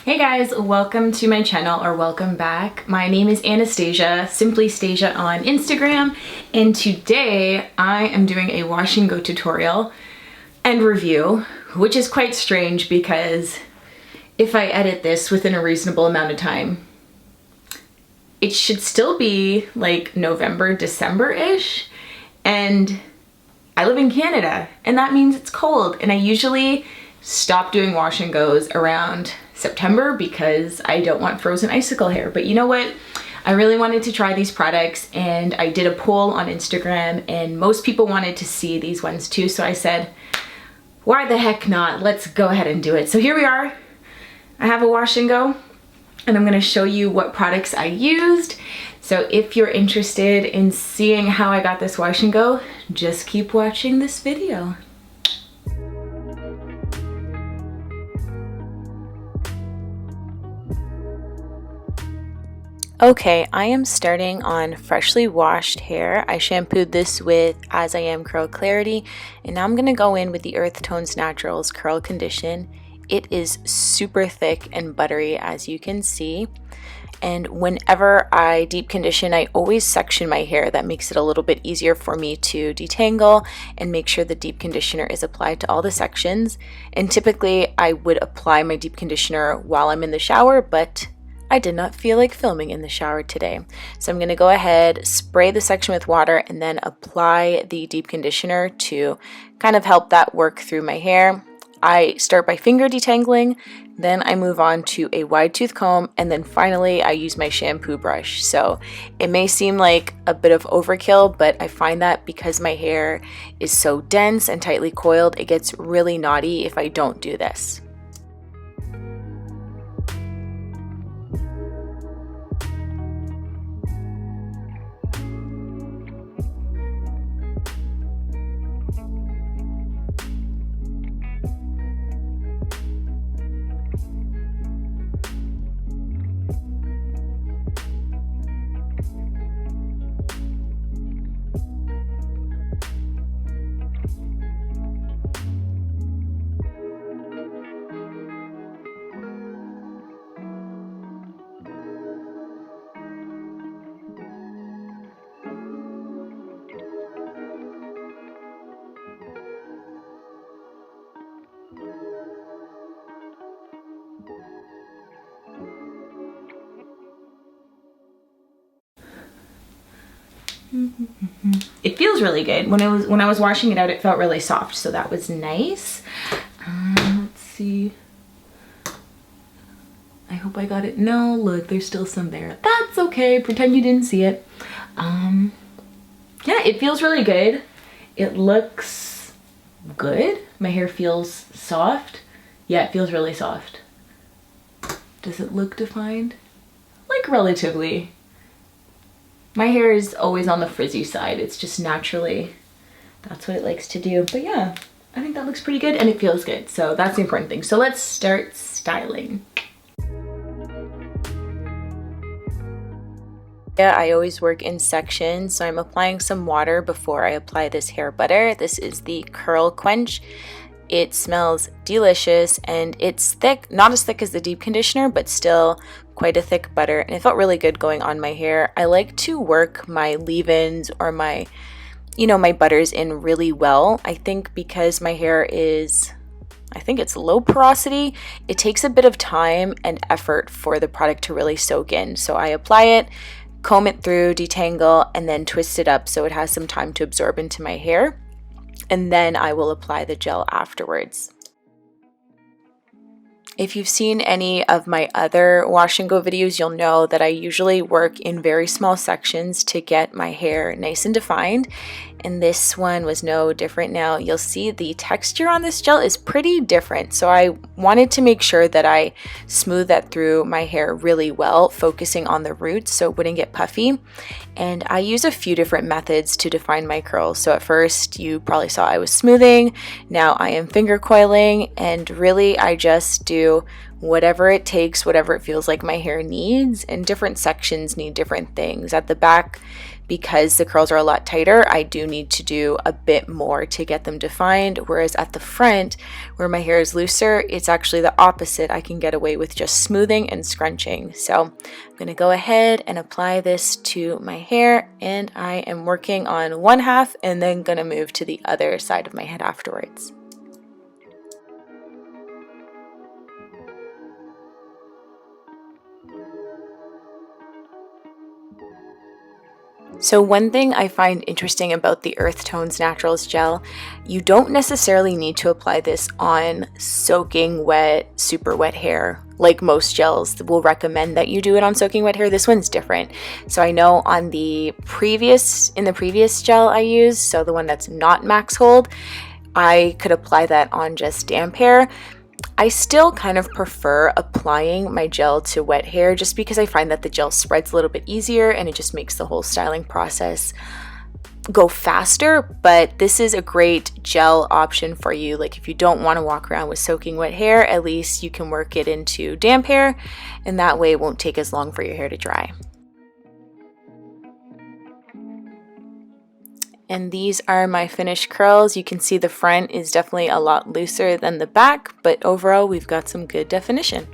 Hey guys, welcome to my channel, or welcome back. My name is Anastasia, SimplyStasia on Instagram, and today I am doing a wash and go tutorial and review, which is quite strange because if I edit this within a reasonable amount of time, it should still be like November, December-ish, and I live in Canada, and that means it's cold, and I usually stop doing wash and goes around September because I don't want frozen icicle hair. But you know what? I really wanted to try these products, and I did a poll on Instagram and most people wanted to see these ones too. So I said, why the heck not? Let's go ahead and do it. So here we are. I have a wash and go, and I'm gonna show you what products I used. So if you're interested in seeing how I got this wash and go, just keep watching this video. Okay, I am starting on freshly washed hair. I shampooed this with As I Am Curl Clarity, and now I'm going to go in with the Earthtones Naturals Curl Condition. It is super thick and buttery, as you can see. And whenever I deep condition, I always section my hair. That makes it a little bit easier for me to detangle and make sure the deep conditioner is applied to all the sections. And typically I would apply my deep conditioner while I'm in the shower, but I did not feel like filming in the shower today. So I'm going to go ahead, spray the section with water, and then apply the deep conditioner to kind of help that work through my hair. I start by finger detangling, then I move on to a wide tooth comb, and then finally I use my shampoo brush. So it may seem like a bit of overkill, but I find that because my hair is so dense and tightly coiled, it gets really knotty if I don't do this. It feels really good. When I was washing it out, it felt really soft, so that was nice. Let's see. I hope I got it. No, look, there's still some there. That's okay. Pretend you didn't see it. Yeah, it feels really good. It looks good. My hair feels soft. Yeah, it feels really soft. Does it look defined? Like, relatively. My hair is always on the frizzy side. It's just naturally, that's what it likes to do. But yeah, I think that looks pretty good and it feels good. So that's the important thing. So let's start styling. Yeah, I always work in sections, so I'm applying some water before I apply this hair butter. This is the Curl Quench. It smells delicious and it's thick, not as thick as the deep conditioner, but still quite a thick butter, and it felt really good going on my hair. I like to work my leave-ins or my butters in really well. I think because my hair is, I think it's low porosity, it takes a bit of time and effort for the product to really soak in. So I apply it, comb it through, detangle, and then twist it up so it has some time to absorb into my hair. And then I will apply the gel afterwards. If you've seen any of my other wash and go videos, you'll know that I usually work in very small sections to get my hair nice and defined. And this one was no different. Now you'll see the texture on this gel is pretty different. So I wanted to make sure that I smooth that through my hair really well, focusing on the roots so it wouldn't get puffy. And I use a few different methods to define my curls. So at first you probably saw I was smoothing. Now I am finger coiling, and really I just do whatever it takes, whatever it feels like my hair needs, and different sections need different things. At the back, because the curls are a lot tighter, I do need to do a bit more to get them defined, whereas at the front, where my hair is looser, it's actually the opposite. I can get away with just smoothing and scrunching. So I'm going to go ahead and apply this to my hair, and I am working on one half and then going to move to the other side of my head afterwards. So one thing I find interesting about the Earthtones Naturals gel, you don't necessarily need to apply this on soaking wet, super wet hair. Like most gels will recommend that you do it on soaking wet hair. This one's different. So I know on the previous gel I used, so the one that's not max hold, I could apply that on just damp hair. I still kind of prefer applying my gel to wet hair just because I find that the gel spreads a little bit easier and it just makes the whole styling process go faster. But this is a great gel option for you. Like if you don't want to walk around with soaking wet hair, at least you can work it into damp hair, and that way it won't take as long for your hair to dry. And these are my finished curls. You can see the front is definitely a lot looser than the back, but overall we've got some good definition.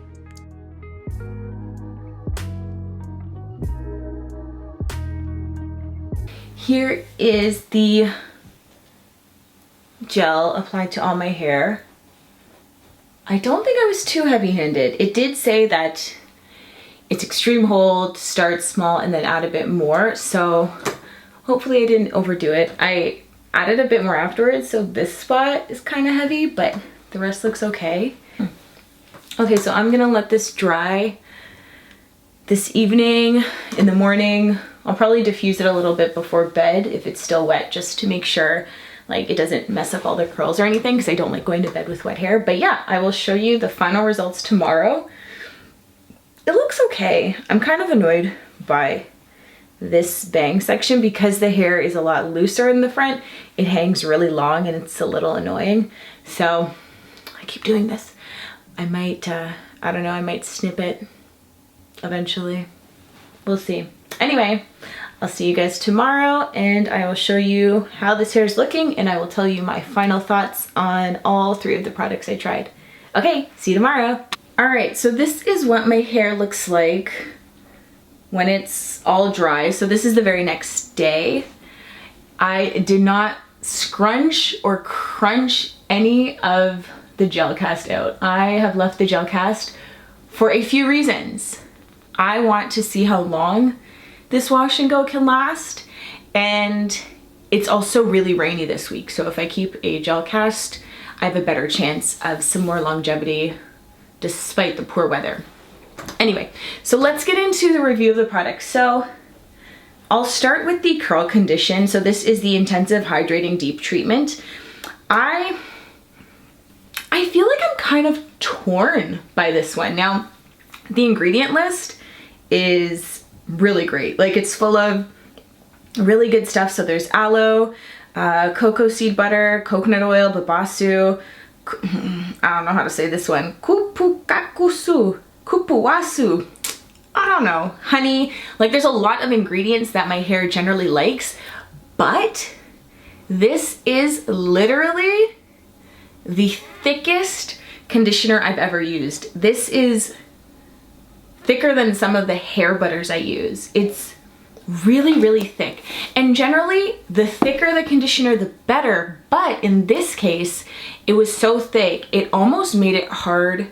Here is the gel applied to all my hair. I don't think I was too heavy-handed. It did say that it's extreme hold, start small, and then add a bit more, so hopefully I didn't overdo it. I added a bit more afterwards, so this spot is kind of heavy, but the rest looks okay. Okay, so I'm gonna let this dry this evening. In the morning, I'll probably diffuse it a little bit before bed if it's still wet, just to make sure like it doesn't mess up all the curls or anything, because I don't like going to bed with wet hair. But yeah, I will show you the final results tomorrow. It looks okay. I'm kind of annoyed by this bang section because the hair is a lot looser in the front. It hangs really long and it's a little annoying. So I keep doing this. I might, I don't know, I might snip it eventually. We'll see. Anyway, I'll see you guys tomorrow and I will show you how this hair is looking, and I will tell you my final thoughts on all 3 of the products I tried. Okay, see you tomorrow. All right, so this is what my hair looks like when it's all dry. So this is the very next day. I did not scrunch or crunch any of the gel cast out. I have left the gel cast for a few reasons. I want to see how long this wash and go can last, and it's also really rainy this week. So if I keep a gel cast, I have a better chance of some more longevity despite the poor weather. Anyway, so let's get into the review of the product. So I'll start with the curl condition. So this is the Intensive Hydrating Deep Treatment. I feel like I'm kind of torn by this one. Now, the ingredient list is really great. Like, it's full of really good stuff. So there's aloe, cocoa seed butter, coconut oil, babasu, I don't know how to say this one, kupuwasu, I don't know, honey. Like, there's a lot of ingredients that my hair generally likes, but this is literally the thickest conditioner I've ever used. This is thicker than some of the hair butters I use. It's really, really thick. And generally, the thicker the conditioner, the better. But in this case, it was so thick, it almost made it hard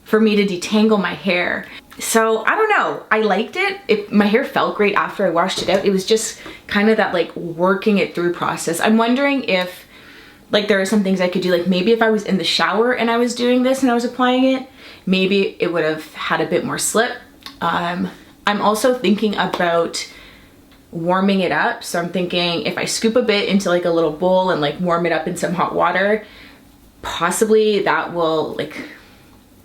for me to detangle my hair. So I don't know, I liked it. My hair felt great after I washed it out. It was just kind of that like working it through process. I'm wondering if like there are some things I could do, like maybe if I was in the shower and I was doing this and I was applying it, maybe it would have had a bit more slip. I'm also thinking about warming it up. So I'm thinking if I scoop a bit into like a little bowl and like warm it up in some hot water, possibly that will like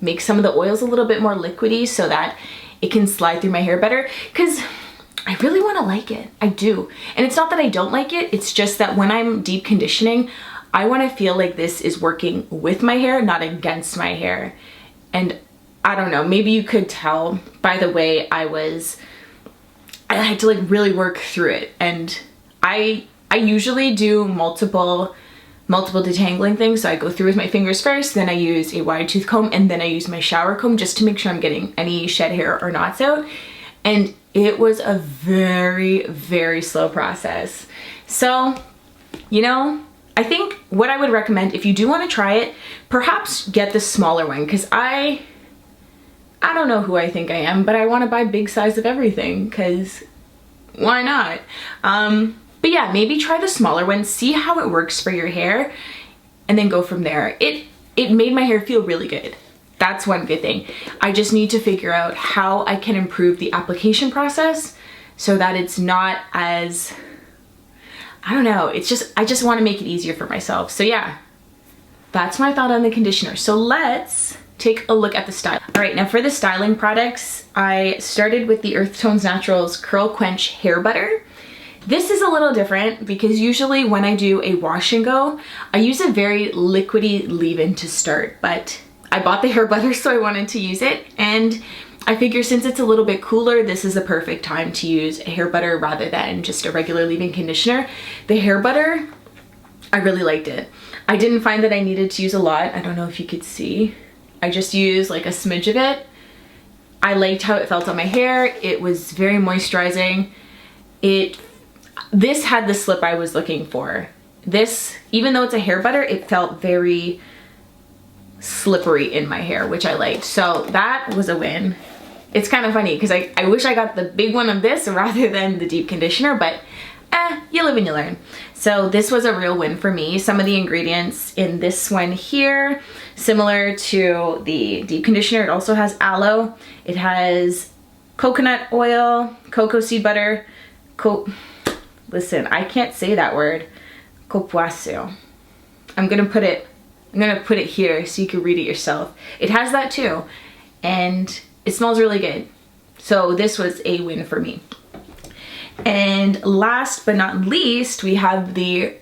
make some of the oils a little bit more liquidy so that it can slide through my hair better, because I really want to like it. I do. And it's not that I don't like it, it's just that when I'm deep conditioning, I want to feel like this is working with my hair, not against my hair. And I don't know, maybe you could tell by the way I was I had to like really work through it. And I usually do multiple detangling things. So I go through with my fingers first, then I use a wide tooth comb, and then I use my shower comb just to make sure I'm getting any shed hair or knots out. And it was a very, very slow process. So, you know, I think what I would recommend if you do want to try it, perhaps get the smaller one, because I don't know who I think I am, but I want to buy big size of everything, because why not? But yeah, maybe try the smaller one, see how it works for your hair, and then go from there. It made my hair feel really good. That's one good thing. I just need to figure out how I can improve the application process so that it's not as, I don't know, it's just, I just want to make it easier for myself. So yeah, that's my thought on the conditioner. So let's take a look at the style. All right, now for the styling products, I started with the Earthtones Naturals Curl Quench Hair Butter. This is a little different because usually when I do a wash and go, I use a very liquidy leave-in to start, but I bought the hair butter, so I wanted to use it. And I figure since it's a little bit cooler, this is a perfect time to use a hair butter rather than just a regular leave-in conditioner. The hair butter, I really liked it. I didn't find that I needed to use a lot. I don't know if you could see. I just used like a smidge of it. I liked how it felt on my hair. It was very moisturizing. This had the slip I was looking for. This, even though it's a hair butter, it felt very slippery in my hair, which I liked. So that was a win. It's kind of funny because I wish I got the big one of this rather than the deep conditioner, but you live and you learn. So this was a real win for me. Some of the ingredients in this one here, similar to the deep conditioner, it also has aloe. It has coconut oil, cocoa seed butter, listen, I can't say that word, copoaceau. I'm gonna put it here so you can read it yourself. It has that too, and it smells really good. So this was a win for me. And last but not least, we have the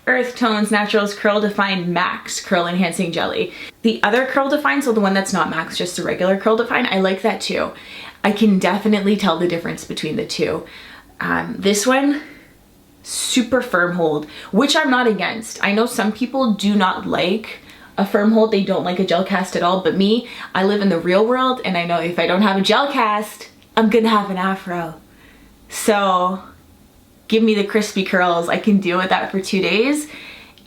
Earthtones Naturals Curl Define Max Curl Enhancing Jelly. The other Curl Define, so the one that's not Max, just a regular Curl Define, I like that too. I can definitely tell the difference between the two. This one, super firm hold, which I'm not against. I know some people do not like a firm hold, they don't like a gel cast at all, but me, I live in the real world, and I know if I don't have a gel cast, I'm gonna have an afro. So give me the crispy curls. I can deal with that for 2 days,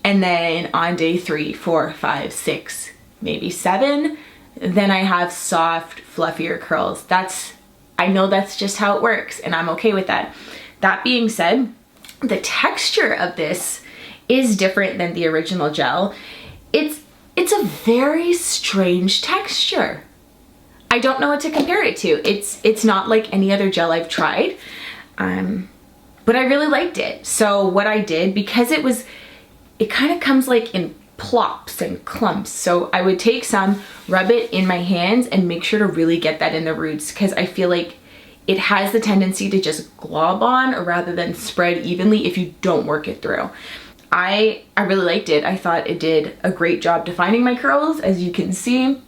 and then on day 3, 4, 5, 6, maybe 7, then I have soft, fluffier curls. I know that's just how it works, and I'm okay with that. That being said, the texture of this is different than the original gel. It's a very strange texture. I don't know what to compare it to. It's not like any other gel I've tried, but I really liked it. So what I did, because it kind of comes like in plops and clumps. So I would take some, rub it in my hands, and make sure to really get that in the roots, because I feel like it has the tendency to just glob on rather than spread evenly if you don't work it through. I really liked it. I thought it did a great job defining my curls, as you can see.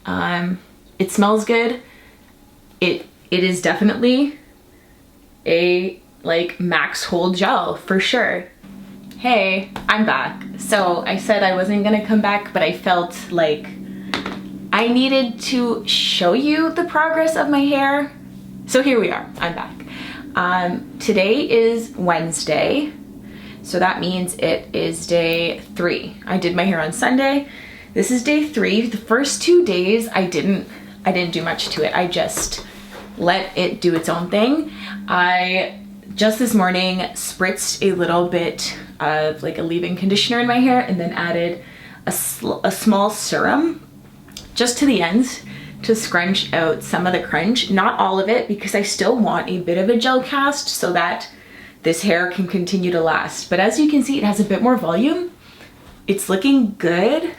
It smells good. It is definitely a like max hold gel for sure. Hey, I'm back. So I said I wasn't gonna come back, but I felt like I needed to show you the progress of my hair. So here we are, I'm back. Today is Wednesday, so that means it is day 3. I did my hair on Sunday. This is day 3. The first 2 days I didn't do much to it. I just let it do its own thing. I just this morning spritzed a little bit of like a leave-in conditioner in my hair, and then added a small serum just to the ends to scrunch out some of the crunch. Not all of it, because I still want a bit of a gel cast so that this hair can continue to last. But as you can see, it has a bit more volume. It's looking good,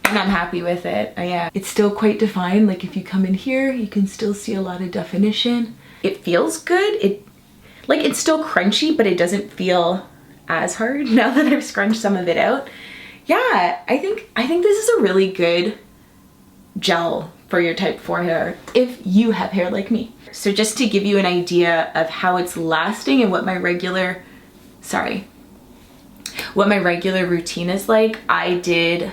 and I'm happy with it. Yeah, it's still quite defined. Like if you come in here, you can still see a lot of definition. It feels good. It's still crunchy, but it doesn't feel as hard now that I've scrunched some of it out. Yeah, I think this is a really good gel for your type 4 hair if you have hair like me. So just to give you an idea of how it's lasting and what my regular routine is like, I did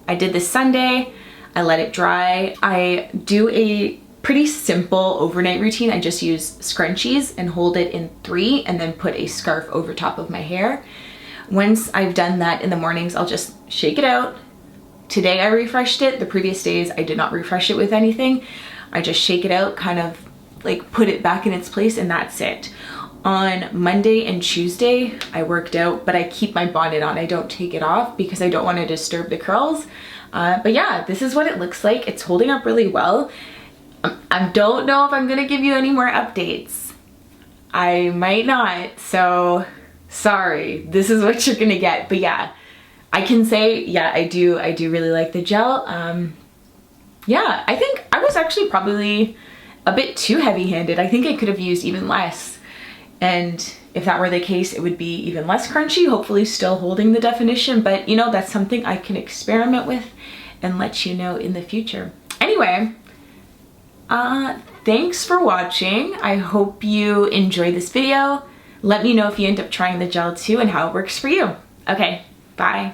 this Sunday, I let it dry. I do a pretty simple overnight routine. I just use scrunchies and hold it in 3 and then put a scarf over top of my hair. Once I've done that in the mornings, I'll just shake it out. Today I refreshed it. The previous days I did not refresh it with anything. I just shake it out, kind of like put it back in its place, and that's it. On Monday and Tuesday I worked out, but I keep my bonnet on. I don't take it off because I don't want to disturb the curls. But yeah, this is what it looks like. It's holding up really well. I don't know if I'm gonna give you any more updates. I might not, so sorry. This is what you're gonna get. But yeah, I can say, yeah, I do really like the gel. Yeah, I think I was actually probably a bit too heavy-handed. I think I could have used even less. And if that were the case, it would be even less crunchy, hopefully still holding the definition. But you know, that's something I can experiment with and let you know in the future. Anyway, thanks for watching. I hope you enjoyed this video. Let me know if you end up trying the gel too and how it works for you. Okay, bye.